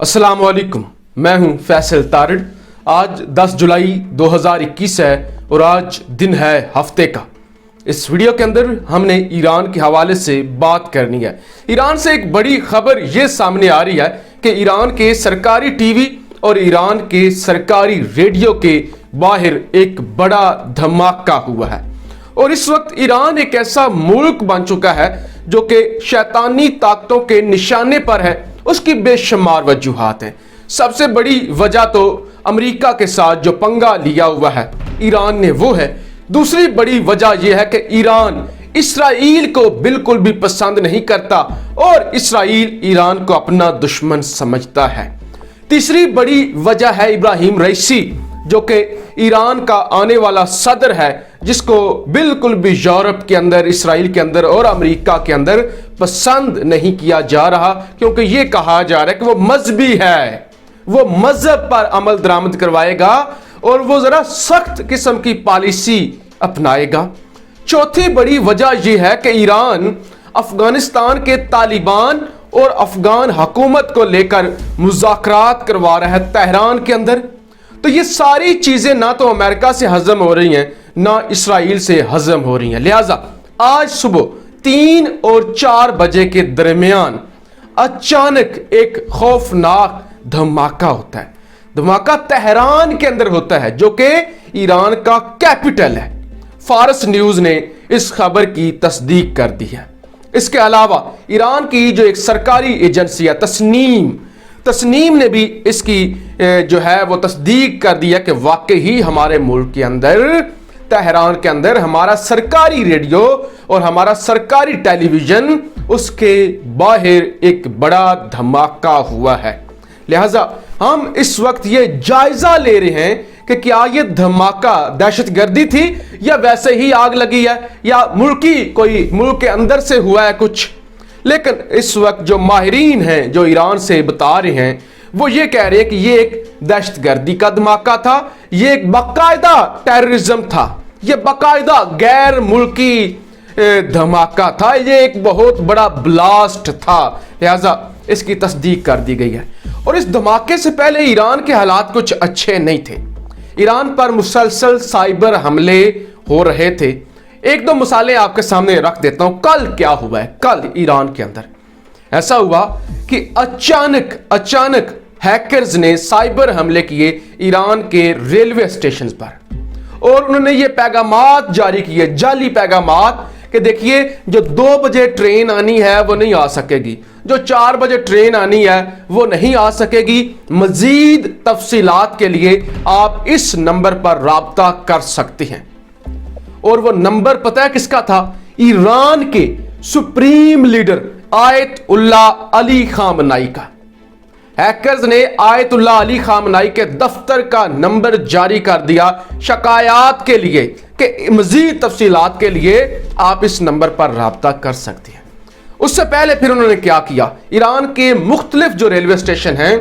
अस्सलाम वालेकुम, मैं हूं फैसल तारिड़। आज 10 जुलाई 2021 है और आज दिन है हफ्ते का। इस वीडियो के अंदर हमने ईरान के हवाले से बात करनी है। ईरान से एक बड़ी खबर ये सामने आ रही है कि ईरान के सरकारी टीवी और ईरान के सरकारी रेडियो के बाहर एक बड़ा धमाका हुआ है और इस वक्त ईरान एक ऐसा मुल्क बन चुका है जो कि शैतानी ताकतों के निशाने पर है। उसकी बेशुमार वजूहात हैं। सबसे बड़ी वजह तो अमेरिका के साथ जो पंगा लिया हुआ है ईरान ने वो है। दूसरी बड़ी वजह यह है कि ईरान इसराइल को बिल्कुल भी पसंद नहीं करता और इसराइल ईरान को अपना दुश्मन समझता है। तीसरी बड़ी वजह है इब्राहिम रईसी जो कि ईरान का आने वाला सदर है, जिसको बिल्कुल भी यूरोप के अंदर, इसराइल के अंदर और अमेरिका के अंदर पसंद नहीं किया जा रहा, क्योंकि ये कहा जा रहा है कि वो मजहबी है, वो मजहब पर अमल दरामद करवाएगा और वो जरा सख्त किस्म की पॉलिसी अपनाएगा। चौथी बड़ी वजह यह है कि ईरान अफगानिस्तान के तालिबान और अफगान हुकूमत को लेकर मुज़ाकरात करवा रहा है तेहरान के अंदर। तो ये सारी चीजें ना तो अमेरिका से हजम हो रही हैं ना इसराइल से हजम हो रही हैं। लिहाजा आज सुबह 3 और 4 बजे के दरमियान अचानक एक खौफनाक धमाका होता है। धमाका तेहरान के अंदर होता है जो कि ईरान का कैपिटल है। फारस न्यूज ने इस खबर की तस्दीक कर दी है। इसके अलावा ईरान की जो एक सरकारी एजेंसी है तस्नीम ने भी इसकी जो है वो तस्दीक कर दिया कि वाकई ही हमारे मुल्क के अंदर, तेहरान के अंदर हमारा सरकारी रेडियो और हमारा सरकारी टेलीविजन, उसके बाहर एक बड़ा धमाका हुआ है। लिहाजा हम इस वक्त ये जायजा ले रहे हैं कि क्या ये धमाका दहशतगर्दी थी या वैसे ही आग लगी है या मुल्क के अंदर से हुआ है कुछ। लेकिन इस वक्त जो माहिरीन हैं जो ईरान से बता रहे हैं वो ये कह रहे हैं कि ये एक दहशतगर्दी का धमाका था, ये एक बाकायदा टेररिज्म था, ये बाकायदा गैर मुल्की धमाका था, ये एक बहुत बड़ा ब्लास्ट था। लिहाजा इसकी तस्दीक कर दी गई है। और इस धमाके से पहले ईरान के हालात कुछ अच्छे नहीं थे। ईरान पर मुसलसल साइबर हमले हो रहे थे। एक दो मिसालें आपके सामने रख देता हूं। कल क्या हुआ है? कल ईरान के अंदर ऐसा हुआ कि अचानक हैकर्स ने साइबर हमले किए ईरान के रेलवे स्टेशन पर और उन्होंने ये पैगामात जारी किए, जाली पैगामात, कि देखिए जो 2 बजे ट्रेन आनी है वो नहीं आ सकेगी, जो 4 बजे ट्रेन आनी है वो नहीं आ सकेगी। मजीद तफसीलात के लिए आप इस नंबर पर राब्ता कर सकते हैं। और वो नंबर पता है किसका था? ईरान के सुप्रीम लीडर आयतुल्लाह अली खामनाई का। हैकर्स ने आयतुल्लाह अली खामनाई के दफ्तर का नंबर जारी कर दिया शिकायत के लिए कि मजीद तफसीलात के लिए आप इस नंबर पर राब्ता कर सकते हैं। उससे पहले फिर उन्होंने क्या किया? ईरान के मुख्तलिफ जो रेलवे स्टेशन हैं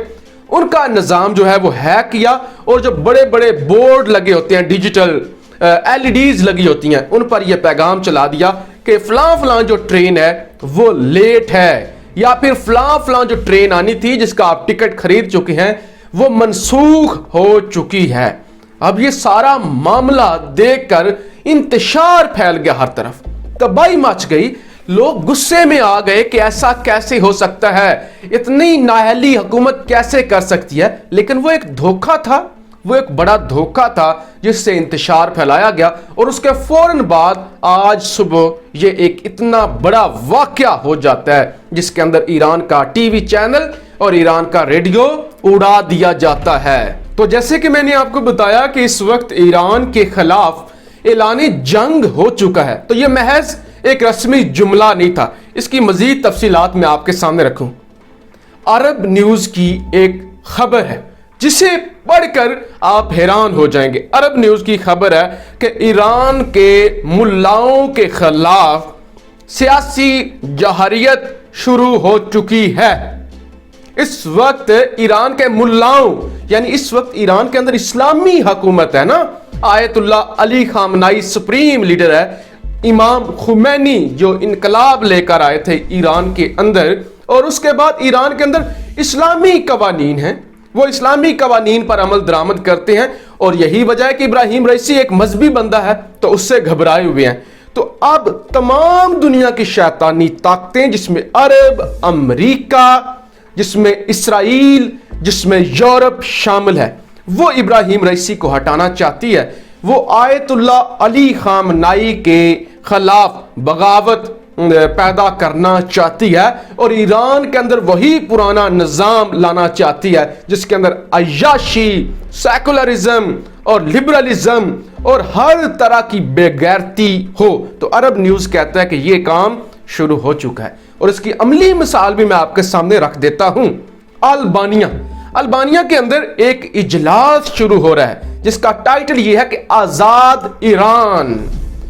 उनका निज़ाम जो है वो हैक किया और जो बड़े बड़े बोर्ड लगे होते हैं, डिजिटल LEDs लगी होती हैं, उन पर यह पैगाम चला दिया कि फलां जो ट्रेन है वो लेट है, या फिर फलां जो ट्रेन आनी थी जिसका आप टिकट खरीद चुके हैं वो मनसूख हो चुकी है। अब ये सारा मामला देखकर इंतशार फैल गया, हर तरफ तबाही मच गई। लोग गुस्से में आ गए कि ऐसा कैसे हो सकता है, इतनी नाअहली हुकूमत कैसे कर सकती है। लेकिन वो एक धोखा था, वो एक बड़ा धोखा था जिससे इंतशार फैलाया गया और उसके फौरन बाद आज सुबह ये एक इतना बड़ा वाकया हो जाता है जिसके अंदर ईरान का टीवी चैनल और ईरान का रेडियो उड़ा दिया जाता है। तो जैसे कि मैंने आपको बताया कि इस वक्त ईरान के खिलाफ एलानी जंग हो चुका है, तो ये महज एक रस्मी जुमला नहीं था। इसकी मजीद तफसीलात मैं आपके सामने रखूं। अरब न्यूज की एक खबर है जिसे पढ़कर आप हैरान हो जाएंगे। अरब न्यूज की खबर है कि ईरान के मुल्लाओं के खिलाफ सियासी जहरियत शुरू हो चुकी है। इस वक्त ईरान के मुल्लाओं, यानी इस वक्त ईरान के अंदर इस्लामी हुकूमत है ना, आयतुल्लाह अली खामनाई सुप्रीम लीडर है, इमाम खुमैनी जो इनकलाब लेकर आए थे ईरान के अंदर, اور اس کے بعد ایران کے اندر اسلامی قوانین ہیں، وہ اسلامی قوانین پر عمل درآمد کرتے ہیں، اور یہی وجہ ہے کہ ابراہیم رئیسی ایک مذہبی بندہ ہے تو اس سے گھبرائے ہوئے ہیں۔ تو اب تمام دنیا کی شیطانی طاقتیں، جس میں عرب، امریکہ، جس میں اسرائیل، جس میں یورپ شامل ہے، وہ ابراہیم رئیسی کو ہٹانا چاہتی ہے۔ وہ آیت اللہ علی خامنائی کے خلاف بغاوت پیدا کرنا چاہتی ہے، اور ایران کے اندر وہی پرانا نظام لانا چاہتی ہے جس کے اندر عیاشی، سیکولرزم اور لبرلزم اور ہر طرح کی بے غیرتی ہو۔ تو عرب نیوز کہتا ہے کہ یہ کام شروع ہو چکا ہے، اور اس کی عملی مثال بھی میں آپ کے سامنے رکھ دیتا ہوں۔ البانیہ کے اندر ایک اجلاس شروع ہو رہا ہے جس کا ٹائٹل یہ ہے کہ آزاد ایران،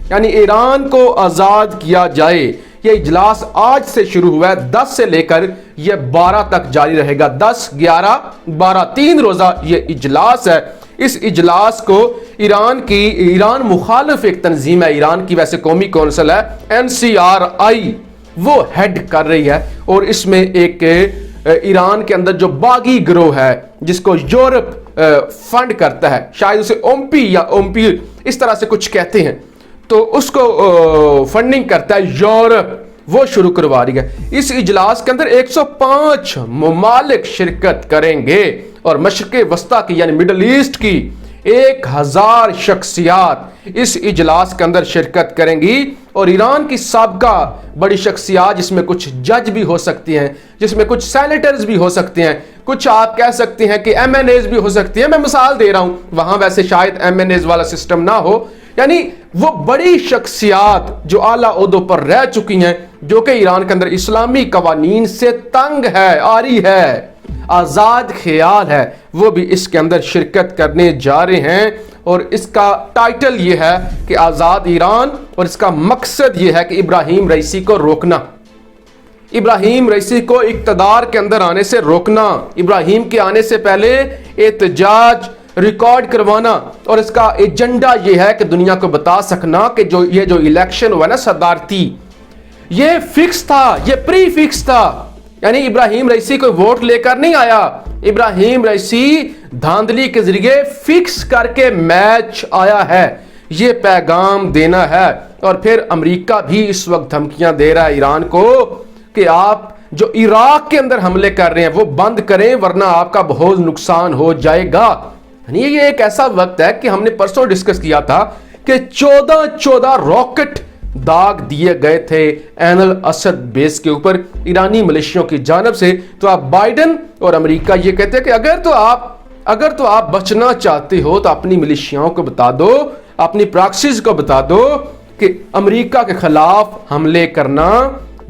یعنی ایران کو آزاد کیا جائے۔ یہ اجلاس آج سے شروع ہوا ہے، 10 سے لے کر یہ 12 تک جاری رہے گا، 10، 11، 12، 3 روزہ یہ اجلاس ہے۔ اس اجلاس کو ایران مخالف ایک تنظیم ہے، ایران کی ویسے قومی کونسل ہے NCRI، وہ ہیڈ کر رہی ہے، اور اس میں ایک ایران کے اندر جو باغی گروہ ہے جس کو یورپ فنڈ کرتا ہے، شاید اسے اومپی اس طرح سے کچھ کہتے ہیں، تو اس کو فنڈنگ کرتا ہے یورپ، وہ شروع کروا رہی ہے۔ اس اجلاس کے اندر 105 ممالک شرکت کریں گے، اور مشرق وسطیٰ کی یعنی مڈل ایسٹ کی 1000 شخصیات اس اجلاس کے اندر شرکت کریں گی، اور ایران کی سابقہ بڑی شخصیات، جس میں کچھ جج بھی ہو سکتی ہیں، جس میں کچھ سینیٹرز بھی ہو سکتے ہیں، کچھ آپ کہہ سکتے ہیں کہ MNAs بھی ہو سکتی ہیں، میں مثال دے رہا ہوں، وہاں ویسے شاید MNAs والا سسٹم نہ ہو، یعنی وہ بڑی شخصیات جو اعلیٰ عہدوں پر رہ چکی ہیں، جو کہ ایران کے اندر اسلامی قوانین سے تنگ ہے، آری ہے، آزاد خیال ہے، وہ بھی اس کے اندر شرکت کرنے جا رہے ہیں۔ اور اس کا ٹائٹل یہ ہے کہ آزاد ایران، اور اس کا مقصد یہ ہے کہ ابراہیم رئیسی کو روکنا، ابراہیم رئیسی کو اقتدار کے اندر آنے سے روکنا، ابراہیم کے آنے سے پہلے احتجاج ریکارڈ کروانا، اور اس کا ایجنڈا یہ ہے کہ دنیا کو بتا سکنا کہ یہ جو الیکشن ہوا نا صدارتی، یہ فکس تھا، یہ پری فکس تھا، یعنی ابراہیم رئیسی کوئی ووٹ لے کر نہیں آیا، ابراہیم رئیسی دھاندلی کے ذریعے فکس کر کے میچ آیا ہے، یہ پیغام دینا ہے۔ اور پھر امریکہ بھی اس وقت دھمکیاں دے رہا ہے ایران کو کہ آپ جو عراق کے اندر حملے کر رہے ہیں وہ بند کریں، ورنہ آپ کا بہت نقصان ہو جائے گا۔ یعنی یہ ایک ایسا وقت ہے کہ ہم نے پرسوں ڈسکس کیا تھا کہ 14 راکٹ داغ دیے گئے تھے عین الاسد بیس کے اوپر ایرانی ملیشیوں کی جانب سے۔ تو آپ بائیڈن اور امریکہ یہ کہتے ہیں کہ اگر تو آپ بچنا چاہتے ہو تو اپنی ملیشیاؤں کو بتا دو، اپنی پراکسیز کو بتا دو کہ امریکہ کے خلاف حملے کرنا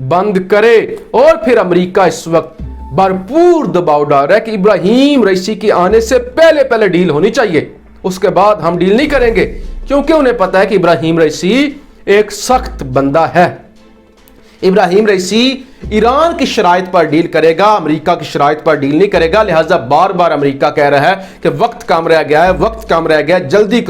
بند کرے۔ اور پھر امریکہ اس وقت بھرپور دباؤ ڈال رہا ہے کہ ابراہیم رئیسی کے آنے سے پہلے ڈیل ہونی چاہیے، اس کے بعد ہم ڈیل نہیں کریں گے، کیونکہ انہیں پتا ہے کہ ابراہیم رئیسی ایک سخت بندہ ہے۔ ابراہیم رئیسی ایران کی شرائط پر ڈیل کرے گا، امریکہ کی شرائط پر ڈیل نہیں کرے گا، لہٰذا بار بار امریکہ کہہ رہا ہے کہ وقت کم رہ گیا ہے، جلدی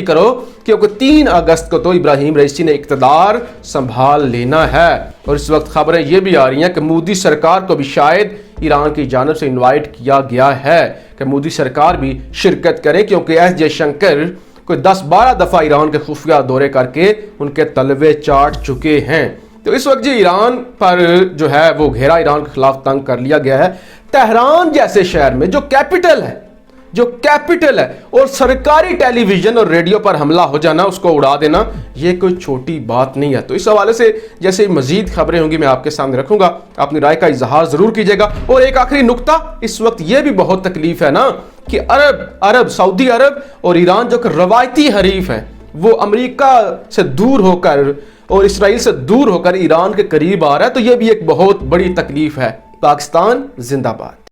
کرو، کیونکہ 3 اگست کو تو ابراہیم رئیسی نے اقتدار سنبھال لینا ہے۔ اور اس وقت خبریں یہ بھی آ رہی ہیں کہ مودی سرکار کو بھی شاید ایران کی جانب سے انوائٹ کیا گیا ہے کہ مودی سرکار بھی شرکت کریں، کیونکہ ایس جے شنکر کوئی 10-12 دفعہ ایران کے خفیہ دورے کر کے ان کے تلوے چاٹ چکے ہیں۔ تو اس وقت ایران پر جو ہے وہ گھیرا ایران کے خلاف تنگ کر لیا گیا ہے۔ تہران جیسے شہر میں جو کیپٹل ہے اور سرکاری ٹیلی ویژن اور ریڈیو پر حملہ ہو جانا، اس کو اڑا دینا، یہ کوئی چھوٹی بات نہیں ہے۔ تو اس حوالے سے جیسے مزید خبریں ہوں گی میں آپ کے سامنے رکھوں گا، اپنی رائے کا اظہار ضرور کیجیے گا۔ اور ایک آخری نقطہ، اس وقت یہ بھی بہت تکلیف ہے نا کہ سعودی عرب اور ایران جو کہ روایتی حریف ہیں، وہ امریکہ سے دور ہو کر اور اسرائیل سے دور ہو کر ایران کے قریب آ رہا ہے، تو یہ بھی ایک بہت بڑی تکلیف ہے۔ پاکستان زندہ باد۔